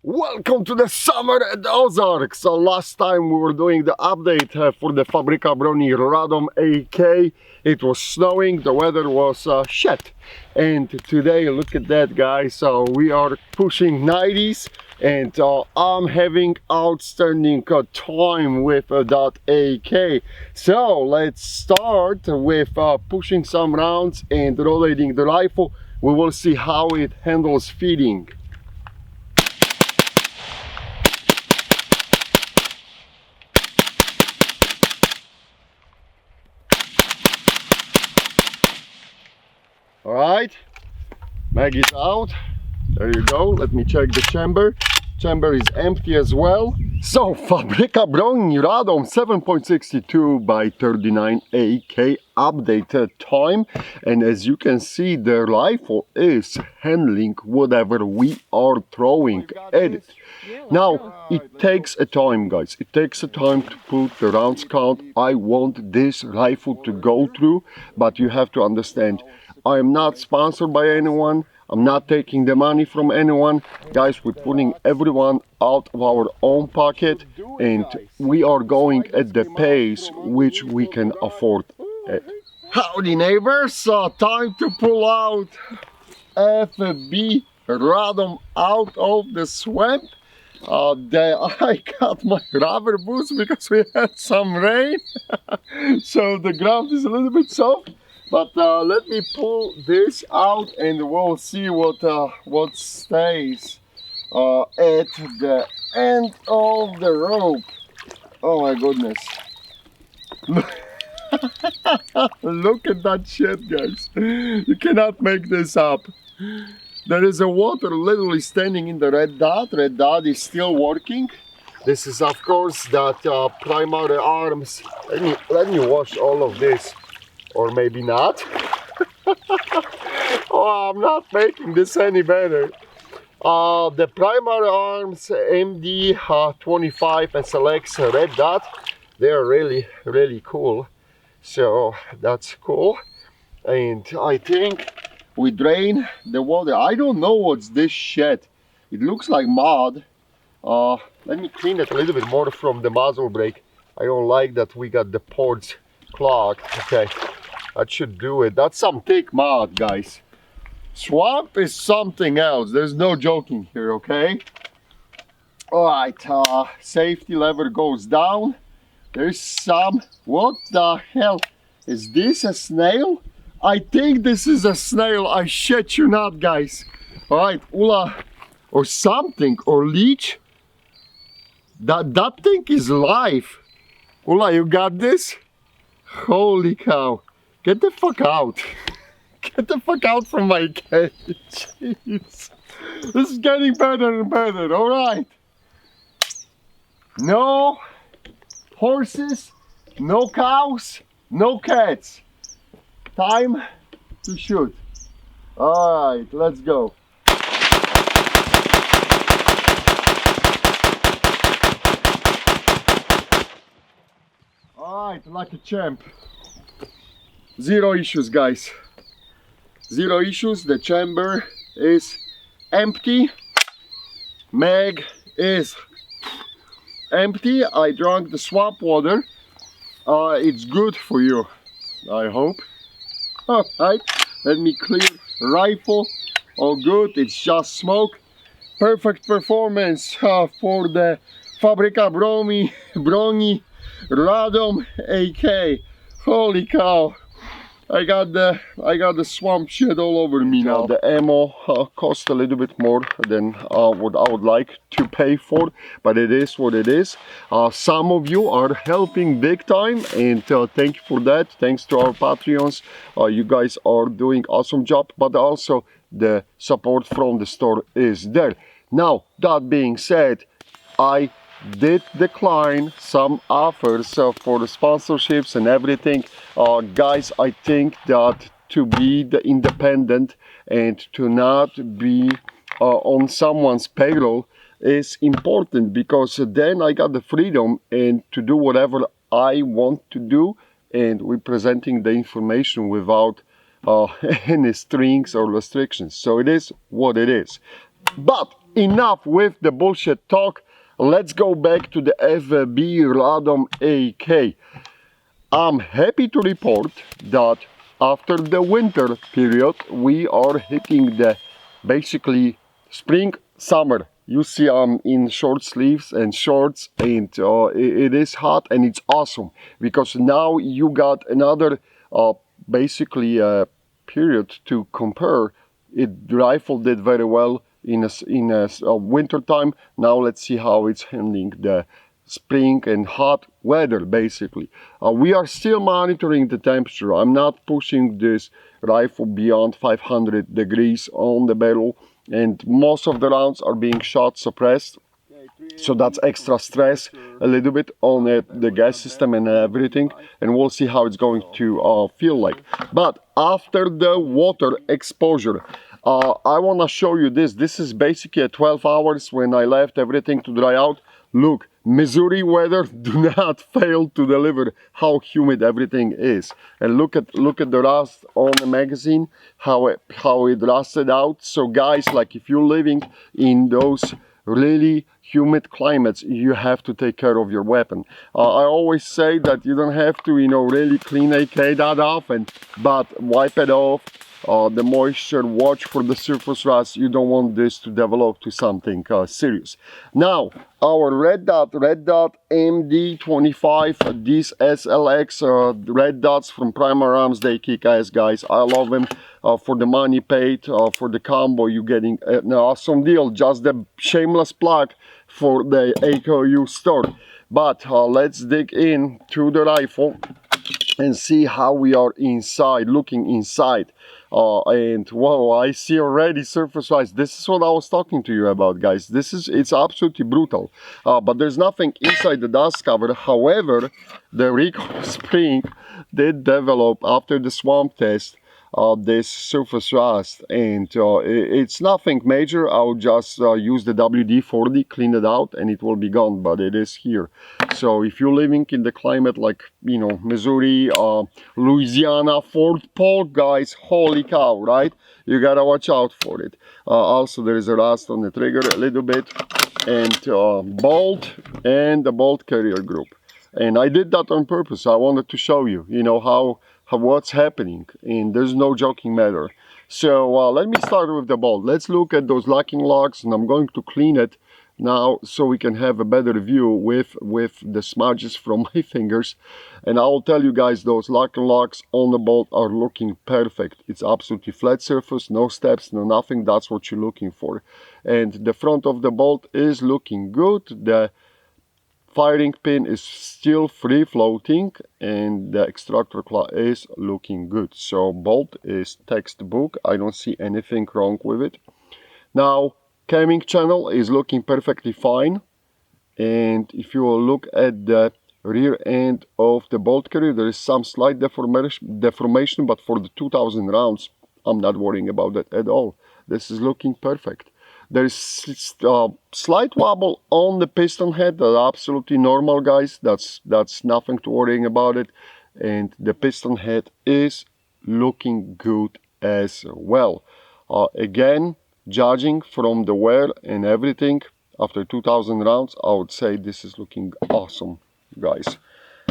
Welcome to the summer at the Ozarks. So last time we were doing the update for the Fabryka Broni Radom AK. It was snowing, the weather was shit. And today, look at that, guys. So we are pushing 90s and I'm having outstanding time with that AK. So let's start with pushing some rounds and rotating the rifle. We will see how it handles feeding. All right, mag is out. There you go. Let me check the chamber. Chamber is empty as well. So Fabryka Broni Radom 7.62 by 39 AK updated time, and as you can see, the rifle is handling whatever we are throwing at it. Now it takes a time, guys. It takes a time to put the rounds count I want this rifle to go through, but you have to understand, I am not sponsored by anyone. I'm not taking the money from anyone. Guys, we're putting everyone out of our own pocket, and we are going at the pace which we can afford. Howdy neighbors, time to pull out FB Radom out of the swamp. I got my rubber boots because we had some rain, so the ground is a little bit soft. But let me pull this out and we'll see what stays at the end of the rope. Oh my goodness. Look at that shit, guys. You cannot make this up. There is a water literally standing in the red dot. Red dot is still working. This is of course that primary arms. Let me wash all of this. Or maybe not. Oh, I'm not making this any better. The primary arms MD25 SLX red dot, they're really cool. So that's cool. And I think we drain the water. I don't know what's this shit. It looks like mud. Let me clean it a little bit more from the muzzle brake. I don't like that we got the ports clogged. Okay. That should do it. That's some thick mud, guys. Swamp is something else. There's no joking here, okay? All right, safety lever goes down. There's some, what the hell? Is this a snail? I think this is a snail. I shit you not, guys. All right, Ula, or something, or leech. That thing is live. Ula, you got this? Holy cow. Get the fuck out. Get the fuck out from my cage. Jeez. This is getting better and better. All right. No horses, no cows, no cats. Time to shoot. All right, let's go. All right, like a champ. Zero issues, guys. Zero issues. The chamber is empty. Mag is empty. I drank the swamp water. It's good for you, I hope. Alright, let me clear rifle. All good, it's just smoke. Perfect performance for the Fabryka Broni Radom AK. Holy cow. I got the swamp shit all over me now. The ammo cost a little bit more than what I would like to pay for, but it is what it is. Some of you are helping big time, and thank you for that. Thanks to our Patreons. You guys are doing awesome job, but also the support from the store is there. Now, that being said, I did decline some offers for the sponsorships and everything. Guys, I think that to be the independent and to not be on someone's payroll is important, because then I got the freedom and to do whatever I want to do, and we're presenting the information without any strings or restrictions. So it is what it is. But enough with the bullshit talk. Let's go back to the FB Radom AK. I'm happy to report that after the winter period, we are hitting the basically spring, summer. You see I'm in short sleeves and shorts, and it is hot and it's awesome because now you got another basically period to compare. The rifle did very well in a winter time. Now let's see how it's handling the spring and hot weather. Basically, we are still monitoring the temperature. I'm not pushing this rifle beyond 500 degrees on the barrel, and most of the rounds are being shot suppressed, so that's extra stress a little bit on the gas system and everything, and we'll see how it's going to feel like. But after the water exposure, I want to show you this. This is basically at 12 hours when I left everything to dry out. Look, Missouri weather do not fail to deliver how humid everything is. And look at the rust on the magazine, how it rusted out. So guys, like if you're living in those really humid climates, you have to take care of your weapon. I always say that you don't have to, really clean AK that often, but wipe it off. The moisture, watch for the surface rust. You don't want this to develop to something serious. Now, our red dot MD25, these SLX red dots from Primary Arms, they kick ass, guys. I love them. For the money paid, for the combo, you're getting an awesome deal. Just the shameless plug for the AKU store. But let's dig in to the rifle and see how we are inside, looking inside. And whoa, I see already surface rise. This is what I was talking to you about, guys. It's absolutely brutal. But there's nothing inside the dust cover. However, the recoil spring did develop after the swamp test, this surface rust, and it's nothing major. I'll just use the WD-40, clean it out, and it will be gone, but it is here. So if you're living in the climate like, Missouri, Louisiana, Fort Polk, guys, holy cow, right? You gotta watch out for it. Also, there is a rust on the trigger a little bit, and bolt and the bolt carrier group. And I did that on purpose. I wanted to show you, how what's happening, and there's no joking matter. So let me start with the bolt. Let's look at those locking locks, and I'm going to clean it now so we can have a better view with the smudges from my fingers. And I will tell you guys, those locking locks on the bolt are looking perfect. It's absolutely flat surface, no steps, no nothing. That's what you're looking for. And the front of the bolt is looking good. The firing pin is still free floating, and the extractor claw is looking good. So bolt is textbook. I don't see anything wrong with it. Now, camming channel is looking perfectly fine. And if you will look at the rear end of the bolt carrier, there is some slight deformation, but for the 2000 rounds, I'm not worrying about that at all. This is looking perfect. There is slight wobble on the piston head. That's absolutely normal, guys. That's nothing to worrying about it. And the piston head is looking good as well. Again, judging from the wear and everything, after 2000 rounds, I would say this is looking awesome, guys.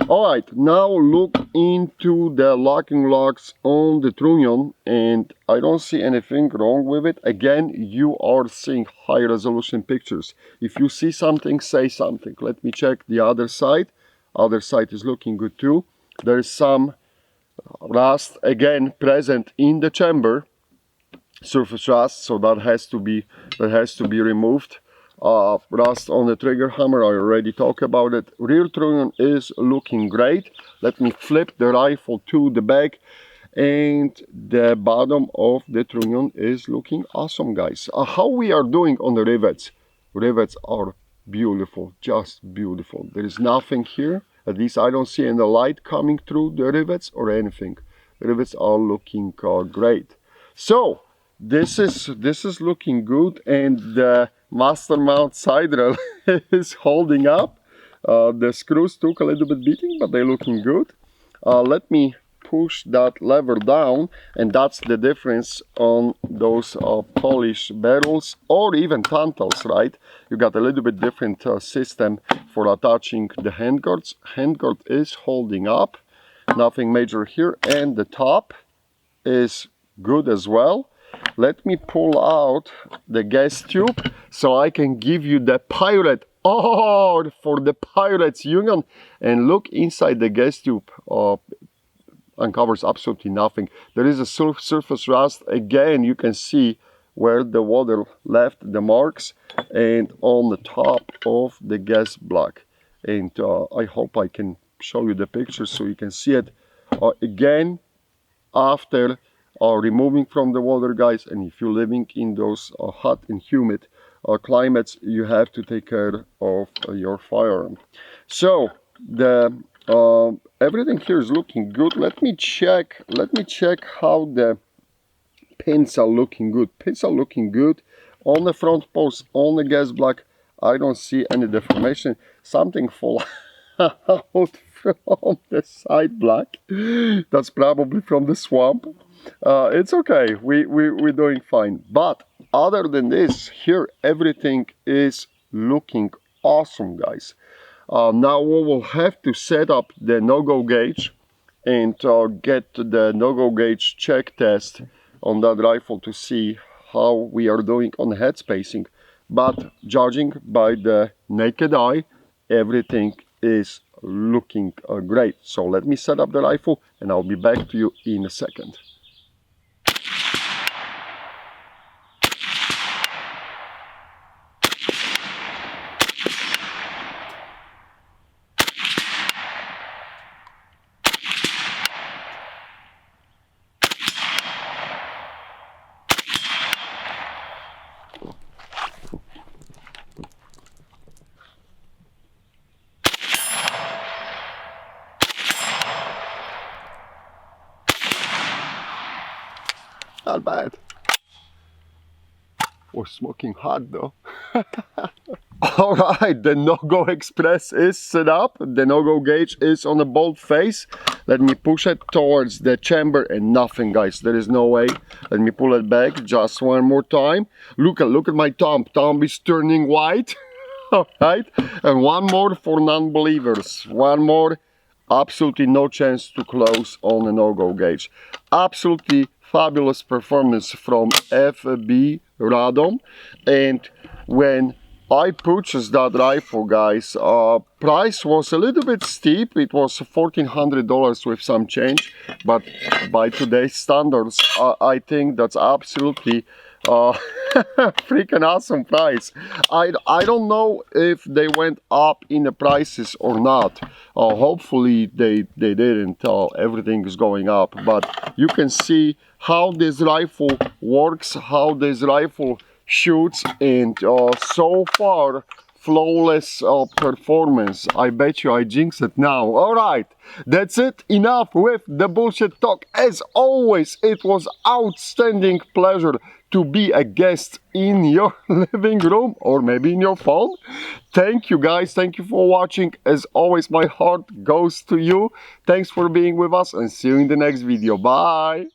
Alright, now look into the locking locks on the trunnion, and I don't see anything wrong with it. Again, you are seeing high resolution pictures. If you see something, say something. Let me check the other side. Other side is looking good too. There is some rust again present in the chamber, surface rust, so that has to be removed. Rust on the trigger hammer, I already talked about it. Rear trunnion is looking great. Let me flip the rifle to the back, and the bottom of the trunnion is looking awesome, guys. How we are doing on the rivets? Rivets are beautiful, just beautiful. There is nothing here, at least I don't see any light coming through the rivets or anything. Rivets are looking great. So this is looking good, and the master mount side rail is holding up. The screws took a little bit beating, but they're looking good. Let me push that lever down, and that's the difference on those Polish Beryls or even Tantals, right? You got a little bit different system for attaching the handguards. Handguard is holding up, nothing major here, and the top is good as well. Let me pull out the gas tube so I can give you the pirate for the Pirates Union, and look inside the gas tube. Uncovers absolutely nothing. There is a surface rust. Again, you can see where the water left the marks, and on the top of the gas block. And I hope I can show you the picture so you can see it. Again, after removing from the water, guys, and if you're living in those hot and humid climates, you have to take care of your firearm. So the everything here is looking good. Let me check how the pins are looking good. Pins are looking good on the front post, on the gas block. I don't see any deformation. Something fall out from the side block. That's probably from the swamp. It's okay, we're doing fine. But other than this, here everything is looking awesome, guys. Now we will have to set up the no-go gauge and get the no-go gauge check test on that rifle to see how we are doing on the head spacing. But judging by the naked eye, everything is looking great. So let me set up the rifle and I'll be back to you in a second. Not bad. Was smoking hot though. Alright, the no-go express is set up. The no-go gauge is on the bolt face. Let me push it towards the chamber and nothing, guys. There is no way. Let me pull it back just one more time. Look at my thumb. Thumb is turning white. Alright, and one more for non-believers. One more. Absolutely no chance to close on the no-go gauge. Absolutely fabulous performance from FB Radom. And when I purchased that rifle, guys, price was a little bit steep. It was $1,400 with some change, but by today's standards, I think that's absolutely freaking awesome price. I don't know if they went up in the prices or not. Hopefully they didn't. Everything is going up, but you can see how this rifle works, how this rifle shoots, and so far flawless performance. I bet you I jinxed it now. Alright, that's it. Enough with the bullshit talk. As always, it was outstanding pleasure to be a guest in your living room or maybe in your phone. Thank you, guys. Thank you for watching. As always, my heart goes to you. Thanks for being with us and see you in the next video. Bye.